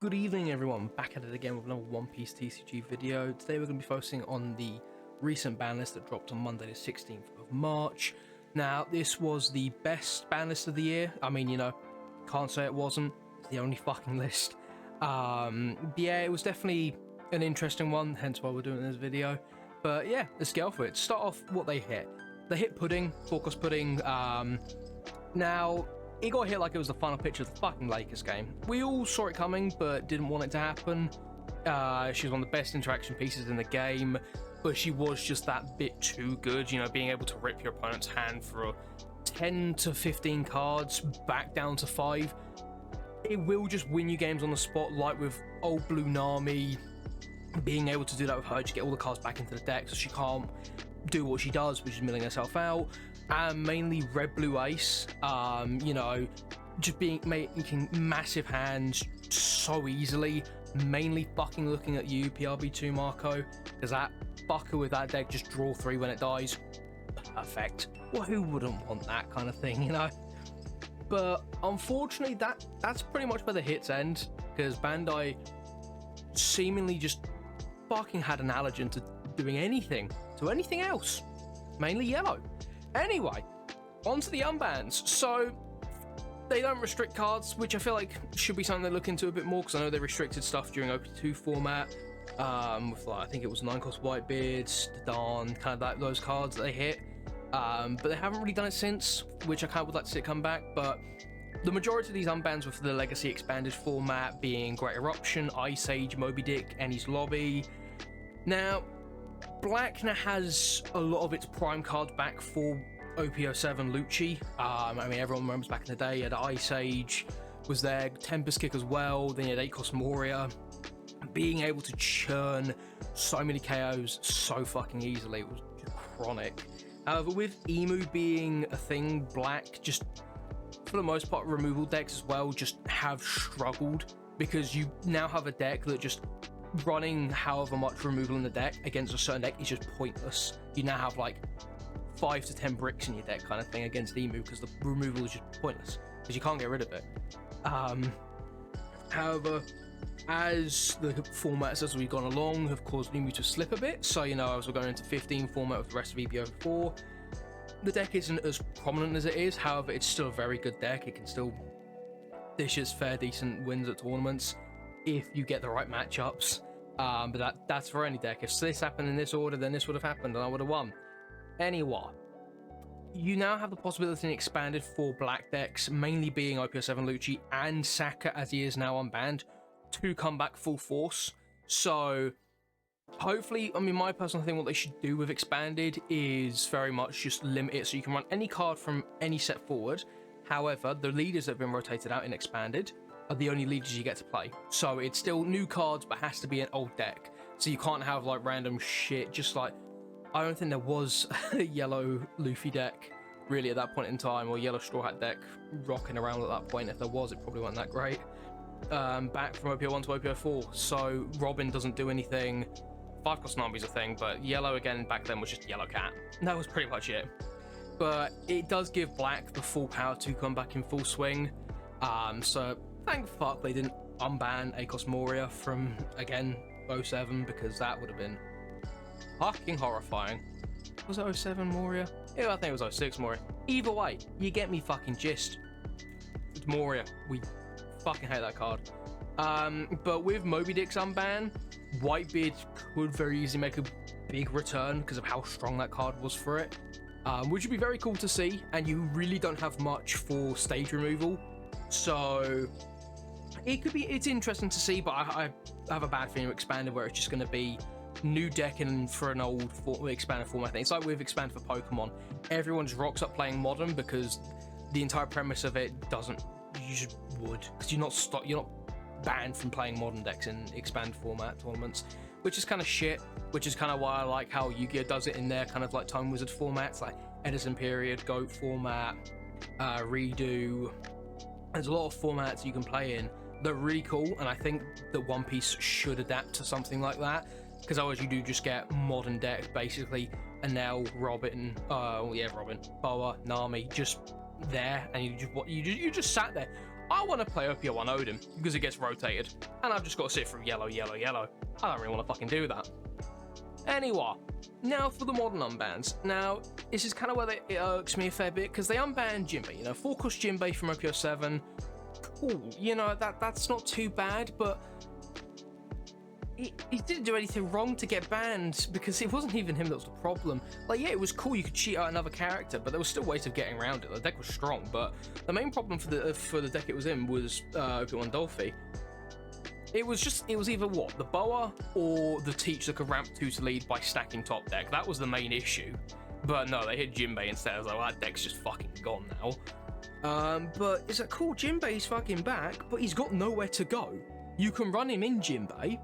Good evening, everyone. Back at it again with another One Piece TCG video. Today we're going to be focusing on the recent ban list that dropped on Monday the 16th of March. Now, this was the best ban list of the year. I mean, can't say it wasn't. It's the only fucking list. Yeah, it was definitely an interesting one, hence why we're doing this video. But yeah, let's get off with it. Start off what they hit. They hit Pudding, Forecast Pudding. Now, it got hit like it was the final pitch of the fucking Lakers game. We all saw it coming, but didn't want it to happen. She was one of the best interaction pieces in the game, but she was just that bit too good, being able to rip your opponent's hand for 10 to 15 cards back down to 5. It will just win you games on the spot, like with old Blue Nami, being able to do that with her to get all the cards back into the deck so she can't do what she does, which is milling herself out. And mainly Red Blue Ace, just making massive hands so easily, mainly fucking looking at you, PRB2 Marco, because that fucker with that deck just draw 3 when it dies. Perfect. Well, who wouldn't want that kind of thing, But unfortunately, that's pretty much where the hits end, because Bandai seemingly just fucking had an allergen to doing anything else, mainly yellow. Anyway, on to the unbans. So they don't restrict cards, which I feel like should be something they look into a bit more, because I know they restricted stuff during OP2 format with I think it was 9-cost Whitebeards, Dawn, kind of those cards that they hit. But they haven't really done it since, which I kind of would like to see it come back. But the majority of these unbans were for the Legacy expanded format, being Great Eruption, Ice Age, Moby Dick, Ennie's Lobby. Now, Black now has a lot of its prime cards back for OPO7 Lucci. I mean, everyone remembers back in the day, you had Ice Age, was there, Tempest Kick as well, then you had 8-cost Moria. Being able to churn so many KOs so fucking easily, it was just chronic. However, with Emu being a thing, Black, just for the most part, removal decks as well just have struggled, because you now have a deck that just running however much removal in the deck against a certain deck is just pointless. You now have like 5 to 10 bricks in your deck kind of thing against Emu, because the removal is just pointless because you can't get rid of it. However, as the formats as we've gone along have caused Emu to slip a bit, so as we're going into 15 format with the rest of EBO4, the deck isn't as prominent as it is. However, it's still a very good deck. It can still dish its fair decent wins at tournaments if you get the right matchups. But that's for any deck. If this happened in this order, then this would have happened and I would have won. Anyway, you now have the possibility in expanded for black decks, mainly being OPO7 Lucci and Saka, as he is now unbanned, to come back full force. So hopefully, I mean, my personal thing, what they should do with expanded is very much just limit it so you can run any card from any set forward. However, the leaders that have been rotated out in expanded are the only leaders you get to play. So it's still new cards, but has to be an old deck. So you can't have like random shit, just like, I don't think there was a yellow Luffy deck really at that point in time, or yellow Straw Hat deck rocking around at that point. If there was, it probably wasn't that great. Back from OPO1 to OPO4, so Robin doesn't do anything. 5-cost Nami's a thing, but yellow again back then was just Yellow Cat. That was pretty much it. But it does give black the full power to come back in full swing. So thank fuck they didn't unban 8-cost Moria from, again, 07, because that would have been fucking horrifying. Was it 07 Moria? Yeah, I think it was 06 Moria. Either way, you get me fucking gist. It's Moria. We fucking hate that card. But with Moby Dick's unban, Whitebeard could very easily make a big return because of how strong that card was for it. Which would be very cool to see, and you really don't have much for stage removal. So it's interesting to see, but I have a bad feeling with expanded where it's just going to be new deck and for an old expanded format thing. It's like with expanded for Pokemon, everyone just rocks up playing modern because the entire premise of it doesn't, you just would, because you're not banned from playing modern decks in expanded format tournaments, which is kind of shit, which is kind of why I like how Yu-Gi-Oh does it in their kind of like Time Wizard formats, like Edison Period, GOAT format, Redo. There's a lot of formats you can play in that are really cool, and I think that One Piece should adapt to something like that, because otherwise you do just get modern deck basically, and now Robin, Boa, Nami, just there, and you just sat there I want to play OP1 Odin because it gets rotated, and I've just got to sit through yellow, yellow, yellow. I don't really want to fucking do that. Anyway, now for the modern unbans. Now, this is kind of where it irks me a fair bit, because they unbanned Jinbei. You know, 4-cost Jinbei from OP07. Cool, you know, that's not too bad, but he didn't do anything wrong to get banned, because it wasn't even him that was the problem. Like, yeah, it was cool, you could cheat out another character, but there was still ways of getting around it. The deck was strong, but the main problem for the deck it was in was OP1 Dolphy. It was either what, the Boa or the Teach that could ramp 2 to lead by stacking top deck. That was the main issue. But no, they hit Jinbei instead. I was like, well, that deck's just fucking gone now. But it's like, cool, Jinbei's fucking back, but he's got nowhere to go. You can run him in Jinbei,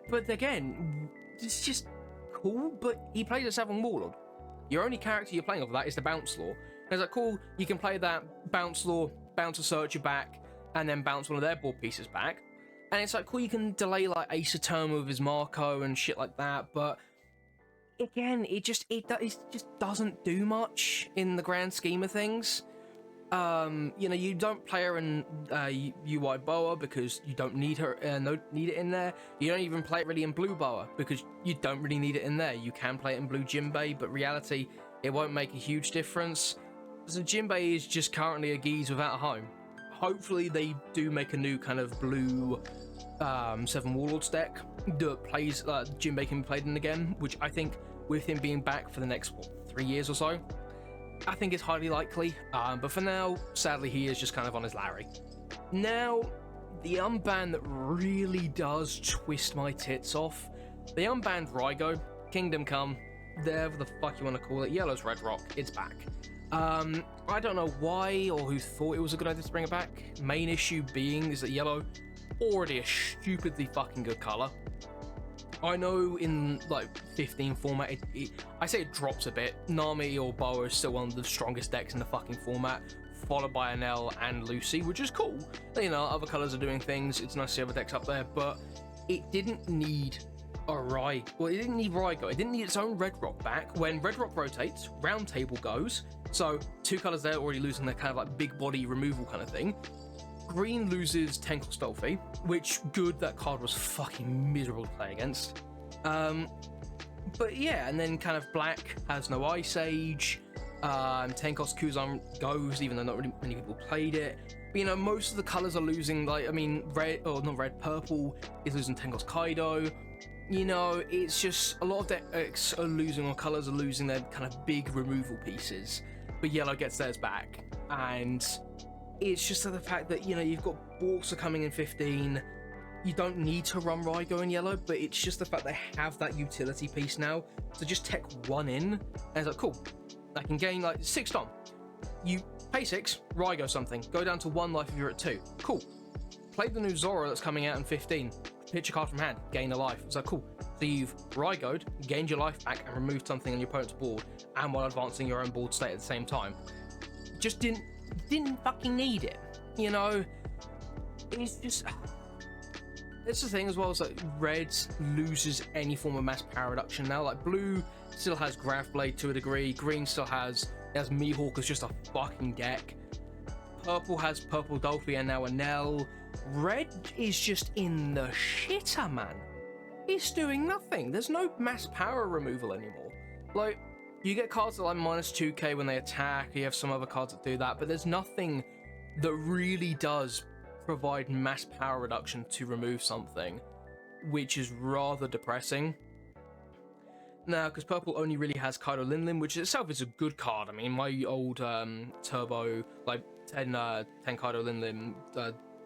but again, it's just cool, but he plays a 7 Warlord. Your only character you're playing off of that is the Bounce Law. And it's like, cool, you can play that Bounce Law, bounce a Searcher back, and then bounce one of their board pieces back. And it's like, cool, you can delay like Ace of Turn with his Marco and shit like that, but again, it just doesn't do much in the grand scheme of things. You know, you don't play her in UI Boa because you don't need her, need it in there. You don't even play it really in Blue Boa because you don't really need it in there. You can play it in Blue Jinbei, but reality, it won't make a huge difference. So Jinbei is just currently a geese without a home. Hopefully they do make a new kind of blue 7 Warlords deck that plays Jinbei can be played in again, which I think with him being back for the next 3 years or so, I think it's highly likely. But for now, sadly, he is just kind of on his Larry. Now, the unban that really does twist my tits off, they unbanned Raigo, Kingdom Come, whatever the fuck you want to call it, Yellow's Red Rock, it's back. I don't know why or who thought it was a good idea to bring it back. Main issue being is that Yellow, already a stupidly fucking good color. I know in like 15 format, I say it drops a bit. Nami or Boa is still one of the strongest decks in the fucking format, followed by Anel and Lucy, which is cool. You know, other colors are doing things. It's nice to see other decks up there, but it didn't need a Raigo. Well, it didn't need Raigo. It didn't need its own Red Rock back. When Red Rock rotates, Round Table goes. So 2 colors there already losing their kind of like big body removal kind of thing. Green loses Tenkos Dolphy, which good, that card was fucking miserable to play against. But yeah, and then kind of black has no Ice Age. Tenkos Kuzan goes, even though not really many people played it. But, you know, most of the colors are losing, like, I mean, red, or not red, purple is losing Tenkos Kaido. You know, it's just a lot of decks are losing, or colors are losing their kind of big removal pieces. But yellow gets theirs back. And it's just the fact that, you know, you've got Borksa coming in 15. You don't need to run Raigo in yellow, but it's just the fact they have that utility piece now. So just tech 1 in, and it's like, cool. I can gain like 6 Dom. You pay 6, Raigo something, go down to 1 life if you're at 2. Cool. Play the new Zora that's coming out in 15. Pitch a card from hand, gain a life. It's like, cool. So you've Raigo'd, gained your life back, and removed something on your opponent's board, and while advancing your own board state at the same time. Just didn't fucking need it. You know, it's just. It's the thing as well, as like red loses any form of mass power reduction now. Like blue still has Graph Blade to a degree, green still has Mihawk as just a fucking deck. Purple has Purple Dolphy and now Anel. Red is just in the shitter, man. It's doing nothing. There's no mass power removal anymore. Like, you get cards that like minus 2k when they attack, you have some other cards that do that, but there's nothing that really does provide mass power reduction to remove something, which is rather depressing. Now, because purple only really has Kaido Linlin, which itself is a good card. I mean, my old Turbo, like 10 Kaido Linlin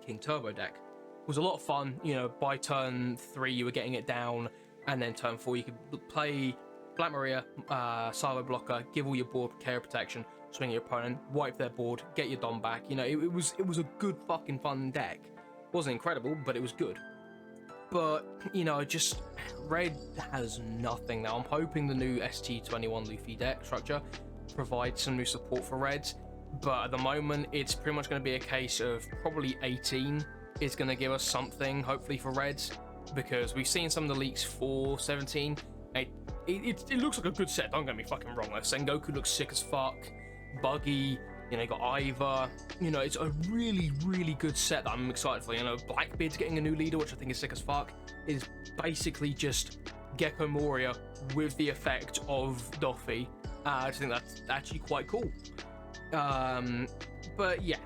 King Turbo deck was a lot of fun. You know, by turn 3 you were getting it down, and then turn 4 you could play Black Maria, Silo Blocker, give all your board carrier protection, swing your opponent, wipe their board, get your Dom back. You know, it was a good fucking fun deck. It wasn't incredible, but it was good. But, you know, just red has nothing now. I'm hoping the new ST21 Luffy deck structure provides some new support for reds, but at the moment it's pretty much going to be a case of probably 18 is going to give us something, hopefully, for reds, because we've seen some of the leaks for 17. It looks like a good set, don't get me fucking wrong. Like, Sengoku looks sick as fuck. Buggy You know, you got Ivor. You know, it's a really, really good set that I'm excited for. You know, Blackbeard's getting a new leader, which I think is sick as fuck. It's basically just Gecko Moria with the effect of Doffy. I just think that's actually quite cool. But yeah,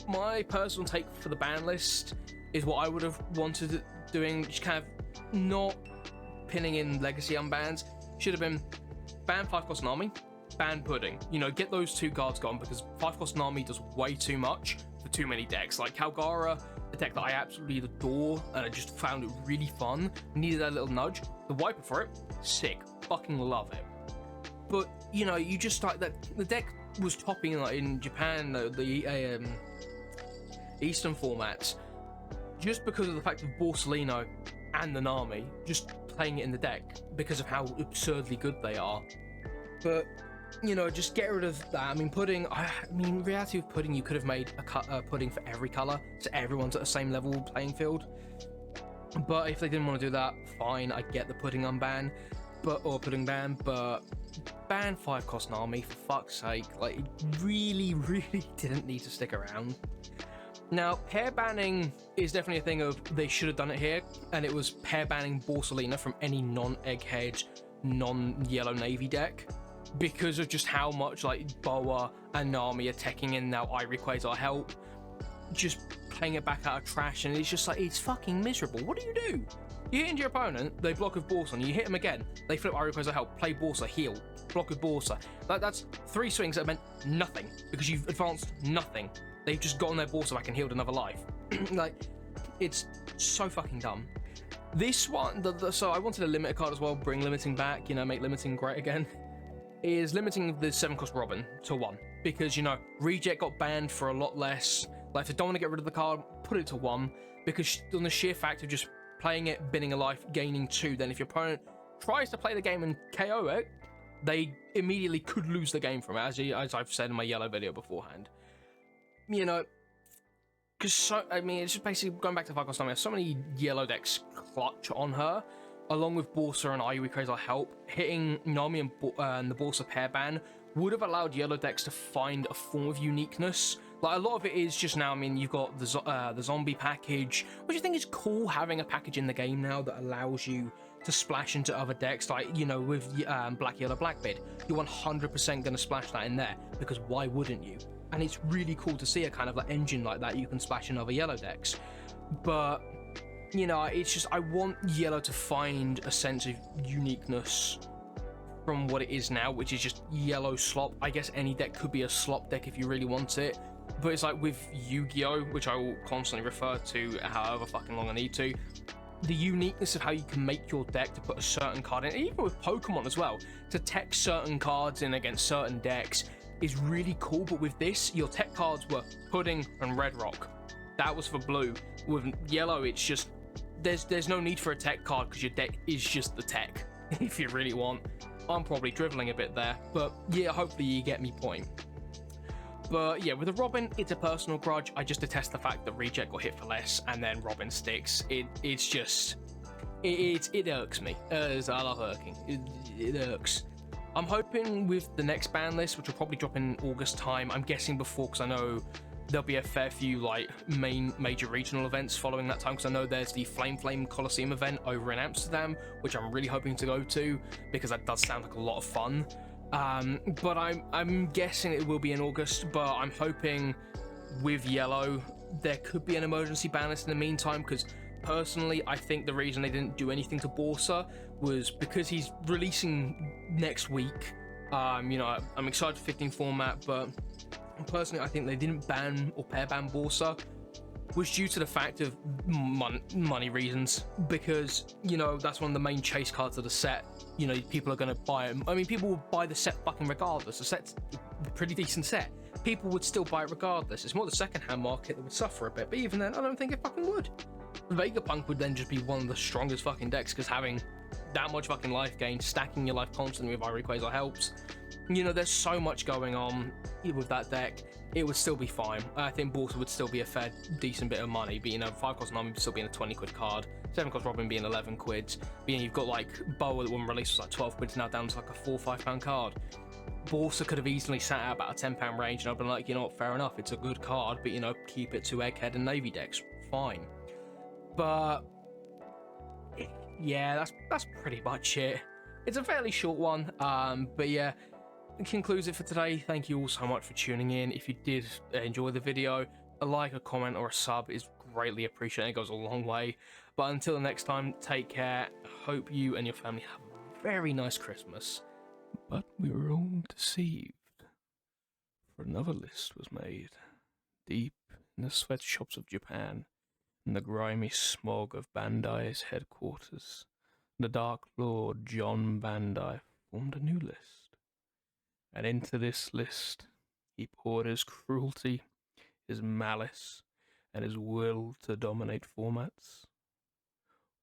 my personal take for the ban list is what I would have wanted doing, just kind of not pinning in legacy unbans. Should have been ban 5-cost Nami, ban Pudding. You know, get those 2 cards gone, because 5-cost Nami does way too much for too many decks. Like Calgara, a deck that I absolutely adore, and I just found it really fun. Needed that little nudge. The Wiper for it, sick. Fucking love it. But, you know, you just start that the deck was topping like in Japan, the Eastern formats, just because of the fact of Borsalino and the Nami just playing it in the deck because of how absurdly good they are. But, you know, just get rid of that. I mean, Pudding, reality of Pudding, you could have made a Pudding for every color, so everyone's at the same level playing field. But if they didn't want to do that, fine, I get the Pudding unban, or Pudding ban, but ban 5-cost Nami, for fuck's sake. Like, it really, really didn't need to stick around. Now, pair banning is definitely a thing of they should have done it here, and it was pair banning Borsalina from any non-Egghead, non-Yellow Navy deck, because of just how much like Boa and Nami are teching in now. Ivory Quasar help, just playing it back out of trash, and it's just like, it's fucking miserable. What do? You hit into your opponent, they block with Borsa, and you hit them again, they flip Ivory Quasar help, play Borsa, heal, block with Borsa. That's 3 swings that meant nothing, because you've advanced nothing. They've just gotten their Borsa back and healed another life. Like, it's so fucking dumb. This one, so I wanted a limited card as well, bring limiting back, you know, make limiting great again, is limiting the 7-cost Robin to 1. Because, you know, Reject got banned for a lot less. Like, if they don't want to get rid of the card, put it to 1. Because on the sheer fact of just playing it, binning a life, gaining 2, then if your opponent tries to play the game and KO it, they immediately could lose the game from it, as I've said in my yellow video beforehand. You know, because it's just basically going back to 5-cost Nami. So many yellow decks clutch on her, along with Borsa and Ivory Quasar help. Hitting Nami and the Borsa pair ban would have allowed yellow decks to find a form of uniqueness. Like, a lot of it is just now, I mean, you've got the zombie package, which I think is cool, having a package in the game now that allows you to splash into other decks. Like, you know, with Black Yellow Blackbeard, you're 100% going to splash that in there, because why wouldn't you? And it's really cool to see a kind of like engine like that you can splash in other yellow decks. But, you know, it's just, I want yellow to find a sense of uniqueness from what it is now, which is just yellow slop. I guess any deck could be a slop deck if you really want it. But it's like with Yu-Gi-Oh!, which I will constantly refer to however fucking long I need to, the uniqueness of how you can make your deck to put a certain card in, even with Pokemon as well, to tech certain cards in against certain decks, is really cool. But with this, your tech cards were Pudding and Red Rock. That was for blue. With yellow, it's just, there's no need for a tech card, because your deck is just the tech, if you really want. I'm probably driveling a bit there, but yeah, hopefully you get me point. But yeah, with the Robin, it's a personal grudge. I just detest the fact that Reject got hit for less, and then Robin sticks. It's just, it irks me. I love irking. It irks. I'm hoping with the next ban list, which will probably drop in August time, I'm guessing before, because I know there'll be a fair few like major regional events following that time, because I know there's the Flame Coliseum event over in Amsterdam, which I'm really hoping to go to, because that does sound like a lot of fun. But I'm guessing it will be in August, but I'm hoping with yellow there could be an emergency ban list in the meantime, because personally I think the reason they didn't do anything to Borsa was because he's releasing next week. You know, I'm excited for 15 format, but personally I think they didn't ban or pair ban Borsa was due to the fact of money reasons, because, you know, that's one of the main chase cards of the set. You know, people are going to buy it. I mean, people will buy the set fucking regardless. The set's a pretty decent set. People would still buy it regardless. It's more the second-hand market that would suffer a bit, but even then, I don't think it fucking would. Vegapunk would then just be one of the strongest fucking decks, because having that much fucking life gain, stacking your life constantly with Ivory Quasar helps. You know, there's so much going on with that deck. It would still be fine. I think Borsa would still be a fair, decent bit of money, but, you know, 5-cost Nami still being a 20 quid card, 7-cost Robin being 11 quid, but, you know, you've got like Boa that wouldn't release was like 12 quid, now down to like a £4 or £5 card. Borsa could have easily sat at about a £10 range, and I've been like, you know what, fair enough, it's a good card, but, you know, keep it to Egghead and Navy decks, fine. But yeah, that's pretty much it. It's a fairly short one, but yeah, it concludes it for today. Thank you all so much for tuning in. If you did enjoy the video, a like, a comment, or a sub is greatly appreciated. It goes a long way. But until the next time, take care. Hope you and your family have a very nice Christmas. But we were all deceived, for another list was made, deep in the sweatshops of Japan, in the grimy smog of Bandai's headquarters. The Dark Lord John Bandai formed a new list, and into this list he poured his cruelty, his malice, and his will to dominate formats.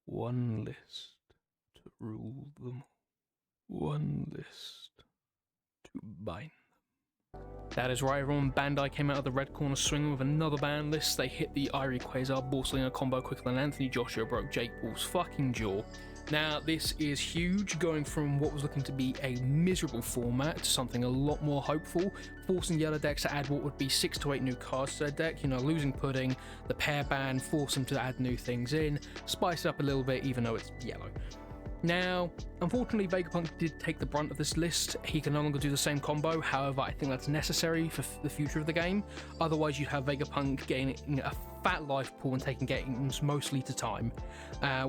One list to rule them all. One list to bind them. That is right, everyone. Bandai came out of the red corner swinging with another ban list. They hit the Irie Quasar Borsalina combo quicker than Anthony Joshua broke Jake Paul's fucking jaw. Now, this is huge, going from what was looking to be a miserable format to something a lot more hopeful, forcing yellow decks to add what would be 6 to 8 new cards to their deck, you know, losing Pudding, the pair ban, force them to add new things in, spice it up a little bit even though it's yellow. Now, unfortunately, Vegapunk did take the brunt of this list. He can no longer do the same combo, however, I think that's necessary for the future of the game. Otherwise, you have Vegapunk gaining a fat life pool and taking games mostly to time.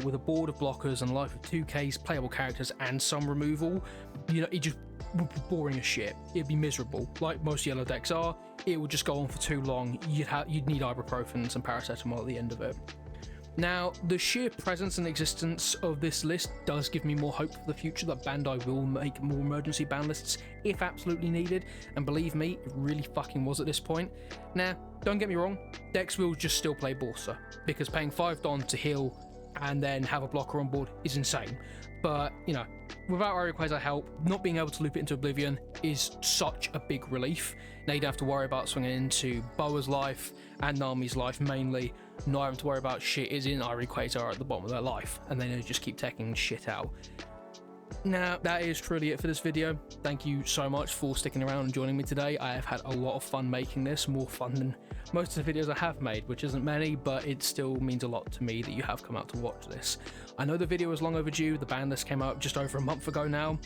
With a board of blockers and life of 2Ks, playable characters, and some removal, you know, it just would be boring as shit. It'd be miserable, like most yellow decks are. It would just go on for too long. You'd need ibuprofen and some paracetamol at the end of it. Now, the sheer presence and existence of this list does give me more hope for the future that Bandai will make more emergency ban lists if absolutely needed, and believe me, it really fucking was at this point. Now, don't get me wrong, decks will just still play Borsa, because paying 5 Don to heal and then have a blocker on board is insane. But, you know, without Irie Quasar help, not being able to loop it into Oblivion is such a big relief. Now you don't have to worry about swinging into Boa's life and Nami's life mainly, not having to worry about shit is in Irie Quasar at the bottom of their life, and then they just keep taking shit out. Now, that is truly it for this video. Thank you so much for sticking around and joining me today. I have had a lot of fun making this, more fun than most of the videos I have made, which isn't many, but it still means a lot to me that you have come out to watch this. I know the video is long overdue, the ban list came out just over a month ago now,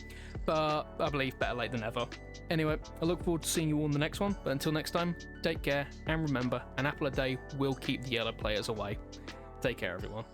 but I believe better late than ever. Anyway, I look forward to seeing you all in the next one, but until next time, take care, and remember, an apple a day will keep the yellow players away. Take care, everyone.